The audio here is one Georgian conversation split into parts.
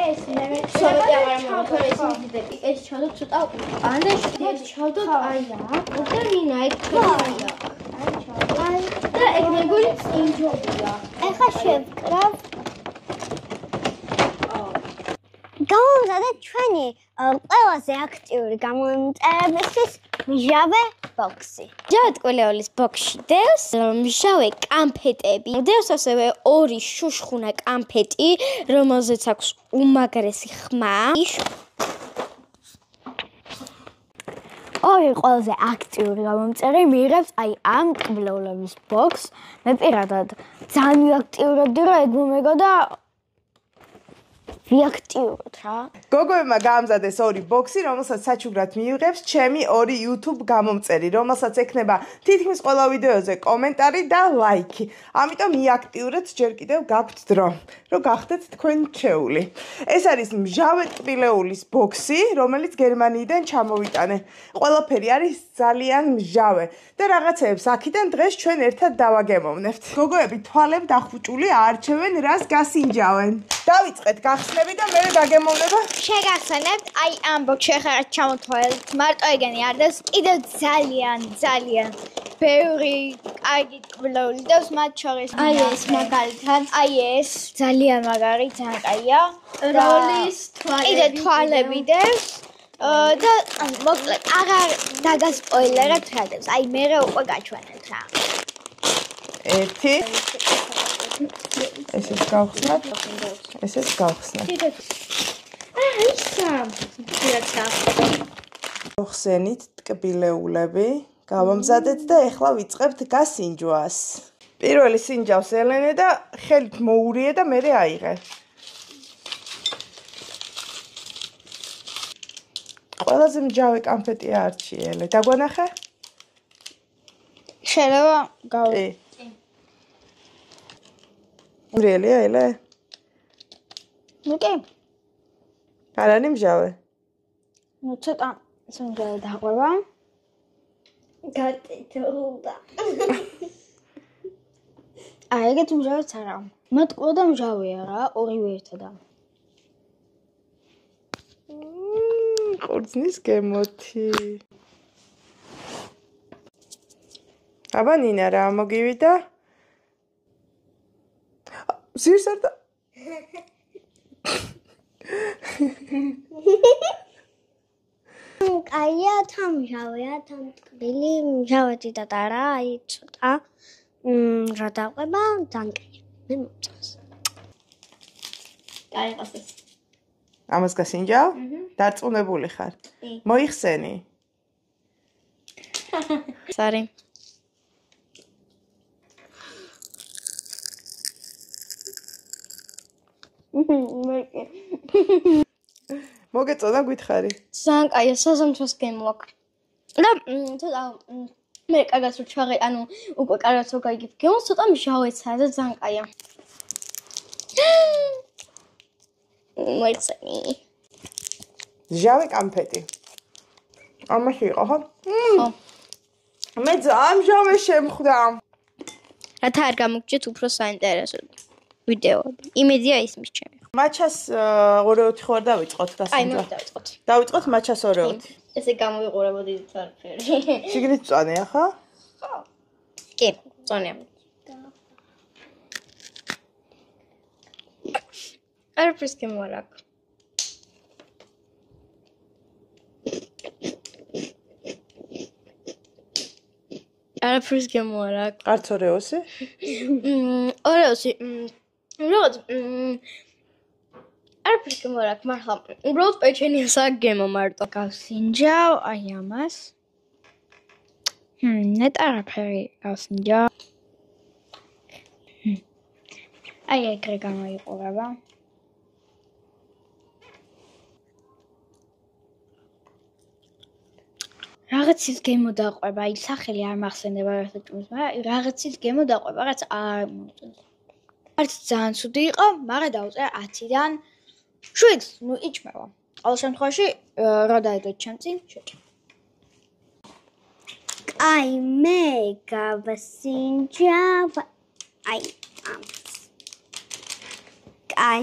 ეს მე ცოტა ვარ მოხერხებული ეს ჩავდოთ ცოტა ანე ჩავდოთ აია და მინა ეგ ხდება და ეგ მეგონი წინჯობია ეხა შევკრავ გამომზადეთ ჩვენი ყველაზე აქტიური გამომწერებისთვის მჟავე ბოქსი. მჟავე ტკბილეულის ბოქსში დევს მჟავე კამფეტები. დევს ასევე 2 შუშხუნა კამფეტი, რომელზეც აქვს უმაგრესი ხმა. ორი ყველაზე აქტიური გამომწერი მიიღებს აი ამ ტკბილეულების ბოქსს. მე პირადად ძალიან ვიაქტიურებდი, რომ ეგ მომეგოდა ვიაქტიუროთ რა. გოგოებმა გაამზადეს 2 ბოქსი, რომელსაც საჩუქრად მიიღებს ჩემი 2 YouTube გამომწერი, რომელსაც ექნება თითქმის ყველა ვიდეოზე კომენტარი და ლაიქი. ამიტომ მიაქტიურეთ ჯერ კიდევ გაქვთ დრო, რომ გახდეთ თქვენ ჩეული. ეს არის მჟავე ტკბილეულის ბოქსი, რომელიც გერმანიიდან ჩამოვიტანე. ყველაფერი არის ძალიან მჟავე და რაღაცეებს აქედან დღეს ჩვენ ერთად დავაგემოვნებთ. გოგოები თვალებ დახუჭული აარჩევენ რას გასინჯავენ. დავიწყეთ გახსნები და მე გაგემოვნება. შეგახსენებთ, აი ამ ბოქსში ახლა ჩამოთვალეთ. მარტო ეგენი არ დევს, კიდევ ძალიან ბევრი კარგი ტკბილეული დევს, მათ შორის აი ეს მაგალითად, აი ეს ძალიან მაგარი, ძალიან კაია. როლის თვალები. კიდე თვალები დევს. და მოკლედ აღარ დაგასპოილერებთ რა დევს. აი მე უკვე გაჩვენეთ რა. 1 ესეც გავხსნათ. ესეც გავხსნათ. ხსენით ტკბილეულები, გავამზადეთ და ეხლა ვიწყებთ გასინჯვას. პირველი სინჯავს ელენე და ხელით მოურიე და მერე აიღე. ყველაზე მჟავე კამფეტია არჩიელე. დაგვანახე? შეიძლება გავ რეალია ელე? ნუ კი. არ არის მჟავე? ნუ ცოტა სიმღერა დაყვება. გატიტულდა. აი ეგეთ მჟავეც არა. მოტყვა და მჟავეა რა, ორივე ერთადა. ყურძნის გემოთი. აბა ნინა რა მოგივიდა? ზირს არ და კაია თამჟავეა თამტკბილი მჟავეთი და არა აი ცოტა რა დაყვება დანკი მე მოწონს დაიყოს ეს ამას გასინჯავ? დარწმუნებული ხარ? მოიხსენი? სარი მოგეწონა გითხარი? ძალიან კაია საზამთროს გემოაქვს. და ცოტა მე კარგად რო ჩაღე, ანუ უკვე კარგად რო გაიგებ გემოს, ცოტა მჟავეცაა და ძალიან კაია. მოიხსენი. მჟავე კამფეტი. ამაში იყო ხო? ხო. მე ძალიან მჟავე შემხვდა. რათა არ გამოგჭეთ უფრო საინტერესო ვიდეოები. იმედია ისმის ჩემი. მაჩას 2-4 ხوار დავიწყოთ გასინჯვა. აი მე დავიწყოთ. დავიწყოთ მაჩას 2-4. ესე გამოვიყურებოდი წარფერი. შიგნით წვანეა ხო? ხო. კი, წვანეა. არაფერს გემოარაკ. არაფერს გემოარაკ. არც 2-ოსი? 2-ოსი. როგორც არაფერს გემოარაკ, მართლა. უბრალოდ პეჩენიას აქ გემო მარტო. გავსინჯავ აი ამას. ნეტ არაფერი გავსინჯავ. აი ეგრე გამოიყურება. რაღაცის გემო დაყვება, აი სახელი არ მახსენდება რა თქმა უნდა, რაღაცის გემო დაყვება, რაღაც არ მომწონს. არც ძალიან ცუდი იყო, მაგრამ დავწერე 10-დან 7, ნუ იჭმევა. ყოველ შემთხვევაში რა დაედოთ ჩემ წინ, შეჭამ. აი მე გავსინჯავ აი ამას. აი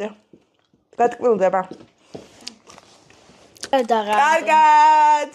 გადავაჭერ. გატკბილდება. და რა. კარგად.